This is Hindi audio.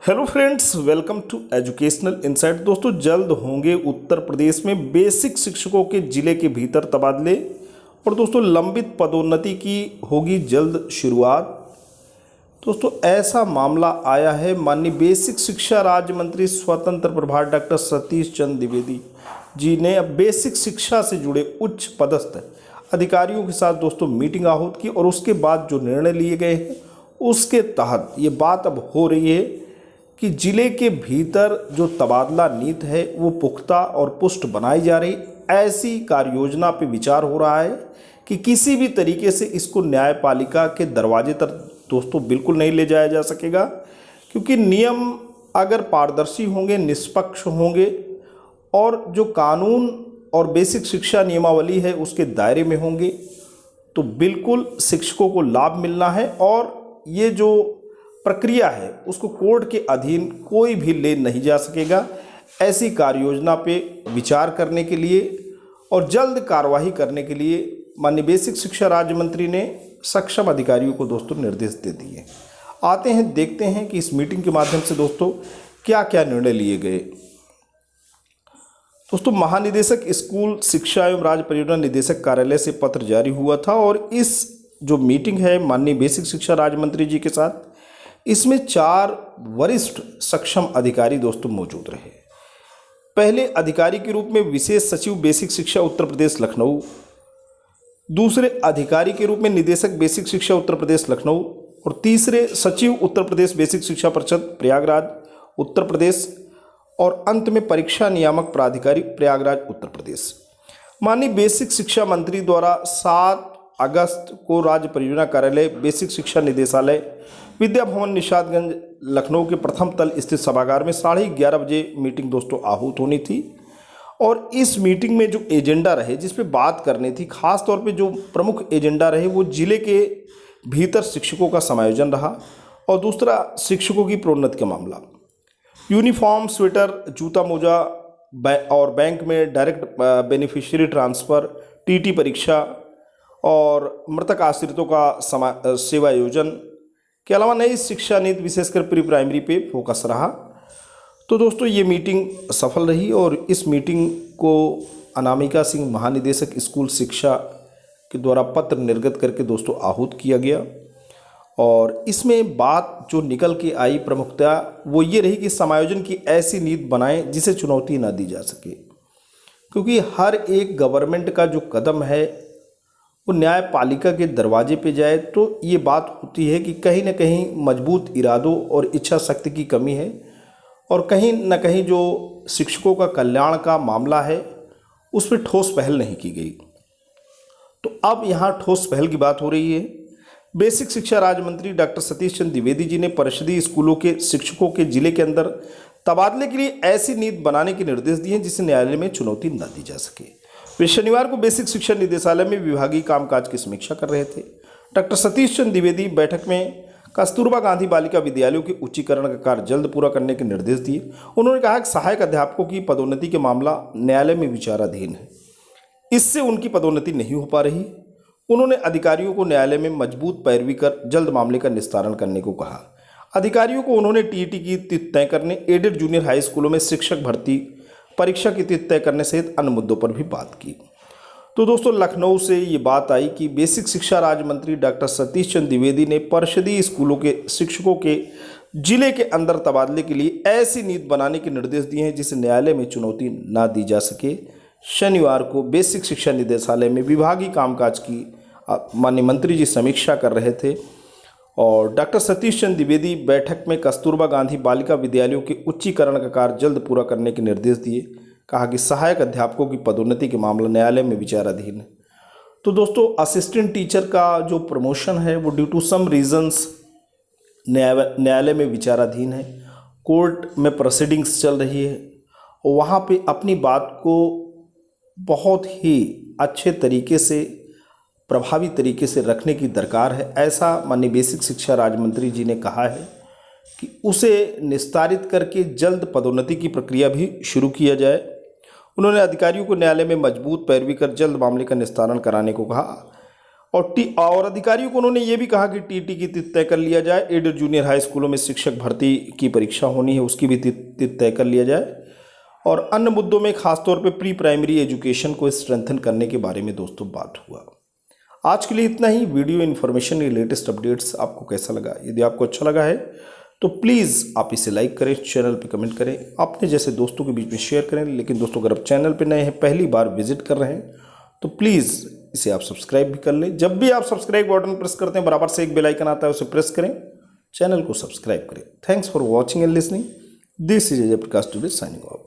Hello friends, welcome to educational insight. दोस्तों, जल्द होंगे उत्तर प्रदेश में बेसिक शिक्षकों के जिले के भीतर तबादले और दोस्तों लंबित पदोन्नति की होगी जल्द शुरुआत। दोस्तों, ऐसा मामला आया है माननीय बेसिक शिक्षा राज्य मंत्री स्वतंत्र प्रभार डॉक्टर सतीश चंद्र द्विवेदी जी ने अब बेसिक शिक्षा से जुड़े उच्च पदस्थ अधिकारियों के साथ दोस्तों मीटिंग आहूत की और उसके बाद जो निर्णय लिए गए हैं उसके तहत ये बात अब हो रही है कि जिले के भीतर जो तबादला नीति है वो पुख्ता और पुष्ट बनाई जा रही। ऐसी कार्य योजना पे विचार हो रहा है कि किसी भी तरीके से इसको न्यायपालिका के दरवाजे तक दोस्तों बिल्कुल नहीं ले जाया जा सकेगा, क्योंकि नियम अगर पारदर्शी होंगे, निष्पक्ष होंगे और जो कानून और बेसिक शिक्षा नियमावली है उसके दायरे में होंगे तो बिल्कुल शिक्षकों को लाभ मिलना है और ये जो प्रक्रिया है उसको कोर्ट के अधीन कोई भी ले नहीं जा सकेगा। ऐसी कार्य योजना पे विचार करने के लिए और जल्द कार्रवाई करने के लिए माननीय बेसिक शिक्षा राज्य मंत्री ने सक्षम अधिकारियों को दोस्तों निर्देश दे दिए। आते हैं, देखते हैं कि इस मीटिंग के माध्यम से दोस्तों क्या क्या निर्णय लिए गए। दोस्तों, महानिदेशक स्कूल शिक्षा एवं राज्य परियोजना निदेशक कार्यालय से पत्र जारी हुआ था और इस जो मीटिंग है माननीय बेसिक शिक्षा राज्य मंत्री जी के साथ, इसमें 4 वरिष्ठ सक्षम अधिकारी दोस्तों मौजूद रहे। पहले अधिकारी के रूप में विशेष सचिव बेसिक शिक्षा उत्तर प्रदेश लखनऊ, दूसरे अधिकारी के रूप में निदेशक बेसिक शिक्षा उत्तर प्रदेश लखनऊ और तीसरे सचिव उत्तर प्रदेश बेसिक शिक्षा परिषद प्रयागराज उत्तर प्रदेश और अंत में परीक्षा नियामक प्राधिकारी प्रयागराज उत्तर प्रदेश। माननीय बेसिक शिक्षा मंत्री द्वारा 7 अगस्त को राज्य परियोजना कार्यालय बेसिक शिक्षा निदेशालय विद्या भवन निषादगंज लखनऊ के प्रथम तल स्थित सभागार में 11:30 बजे मीटिंग दोस्तों आहूत होनी थी। और इस मीटिंग में जो एजेंडा रहे जिस पे बात करनी थी, खास तौर पे जो प्रमुख एजेंडा रहे वो जिले के भीतर शिक्षकों का समायोजन रहा और दूसरा शिक्षकों की प्रोन्नति का मामला, यूनिफॉर्म, स्वेटर, जूता मोजा और बैंक में डायरेक्ट बेनिफिशियरी ट्रांसफ़र, टीटी परीक्षा और मृतक आश्रितों का सेवा योजन के अलावा नई शिक्षा नीति विशेषकर प्री प्राइमरी पे फोकस रहा। तो दोस्तों ये मीटिंग सफल रही और इस मीटिंग को अनामिका सिंह महानिदेशक स्कूल शिक्षा के द्वारा पत्र निर्गत करके दोस्तों आहूत किया गया। और इसमें बात जो निकल के आई प्रमुखता वो ये रही कि समायोजन की ऐसी नीति बनाएं जिसे चुनौती ना दी जा सके, क्योंकि हर एक गवर्नमेंट का जो कदम है वो न्यायपालिका के दरवाजे पे जाए तो ये बात होती है कि कहीं ना कहीं मजबूत इरादों और इच्छा शक्ति की कमी है और कहीं ना कहीं जो शिक्षकों का कल्याण का मामला है उस पर ठोस पहल नहीं की गई। तो अब यहाँ ठोस पहल की बात हो रही है। बेसिक शिक्षा राज्य मंत्री डॉक्टर सतीश चंद्र द्विवेदी जी ने परिषदीय स्कूलों के शिक्षकों के जिले के अंदर तबादले के लिए ऐसी नीति बनाने के निर्देश दिए जिसे न्यायालय में चुनौती न दी जा सके। वे शनिवार को बेसिक शिक्षा निदेशालय में विभागीय कामकाज की समीक्षा कर रहे थे। डॉक्टर सतीश चंद्र द्विवेदी बैठक में कस्तूरबा गांधी बालिका विद्यालयों के उच्चीकरण का कार्य जल्द पूरा करने के निर्देश दिए। उन्होंने कहा कि सहायक अध्यापकों की पदोन्नति के मामला न्यायालय में विचाराधीन है, इससे उनकी पदोन्नति नहीं हो पा रही। उन्होंने अधिकारियों को न्यायालय में मजबूत पैरवी कर जल्द मामले का निस्तारण करने को कहा। अधिकारियों को उन्होंने टीईटी की तिथि तय करने, एडेड जूनियर हाई स्कूलों में शिक्षक भर्ती परीक्षा की तिथि तय करने सहित अन्य मुद्दों पर भी बात की। तो दोस्तों लखनऊ से ये बात आई कि बेसिक शिक्षा राज्य मंत्री डॉक्टर सतीश चंद्र द्विवेदी ने परिषदीय स्कूलों के शिक्षकों के जिले के अंदर तबादले के लिए ऐसी नीति बनाने के निर्देश दिए हैं जिसे न्यायालय में चुनौती ना दी जा सके। शनिवार को बेसिक शिक्षा निदेशालय में विभागीय कामकाज की माननीय मंत्री जी समीक्षा कर रहे थे और डॉक्टर सतीश चंद्र द्विवेदी बैठक में कस्तूरबा गांधी बालिका विद्यालयों के उच्चीकरण का कार्य जल्द पूरा करने के निर्देश दिए। कहा कि सहायक अध्यापकों की पदोन्नति के मामला न्यायालय में विचाराधीन है। तो दोस्तों असिस्टेंट टीचर का जो प्रमोशन है वो ड्यू टू सम रीजंस न्यायालय में विचाराधीन है। कोर्ट में प्रोसीडिंग्स चल रही है और वहाँ पे अपनी बात को बहुत ही अच्छे तरीके से, प्रभावी तरीके से रखने की दरकार है। ऐसा माननीय बेसिक शिक्षा राज्य मंत्री जी ने कहा है कि उसे निस्तारित करके जल्द पदोन्नति की प्रक्रिया भी शुरू किया जाए। उन्होंने अधिकारियों को न्यायालय में मजबूत पैरवी कर जल्द मामले का निस्तारण कराने को कहा और अधिकारियों को उन्होंने ये भी कहा कि टीटी की तिथि तय कर लिया जाए। एडेड जूनियर हाई स्कूलों में शिक्षक भर्ती की परीक्षा होनी है, उसकी भी तिथि तय कर लिया जाए। और अन्य मुद्दों में खासतौर पे प्री प्राइमरी एजुकेशन को स्ट्रेंथन करने के बारे में दोस्तों बात हुआ। आज के लिए इतना ही। वीडियो इन्फॉर्मेशन, ये लेटेस्ट अपडेट्स आपको कैसा लगा? यदि आपको अच्छा लगा है तो प्लीज़ आप इसे लाइक करें, चैनल पे कमेंट करें, अपने जैसे दोस्तों के बीच में शेयर करें। लेकिन दोस्तों, अगर आप चैनल पे नए हैं, पहली बार विजिट कर रहे हैं, तो प्लीज़ इसे आप सब्सक्राइब भी कर लें। जब भी आप सब्सक्राइब बटन प्रेस करते हैं, बराबर से एक बेल आइकन आता है, उसे प्रेस करें, चैनल को सब्सक्राइब करें। Thanks for watching and listening. This is Ajay Prakash today signing off.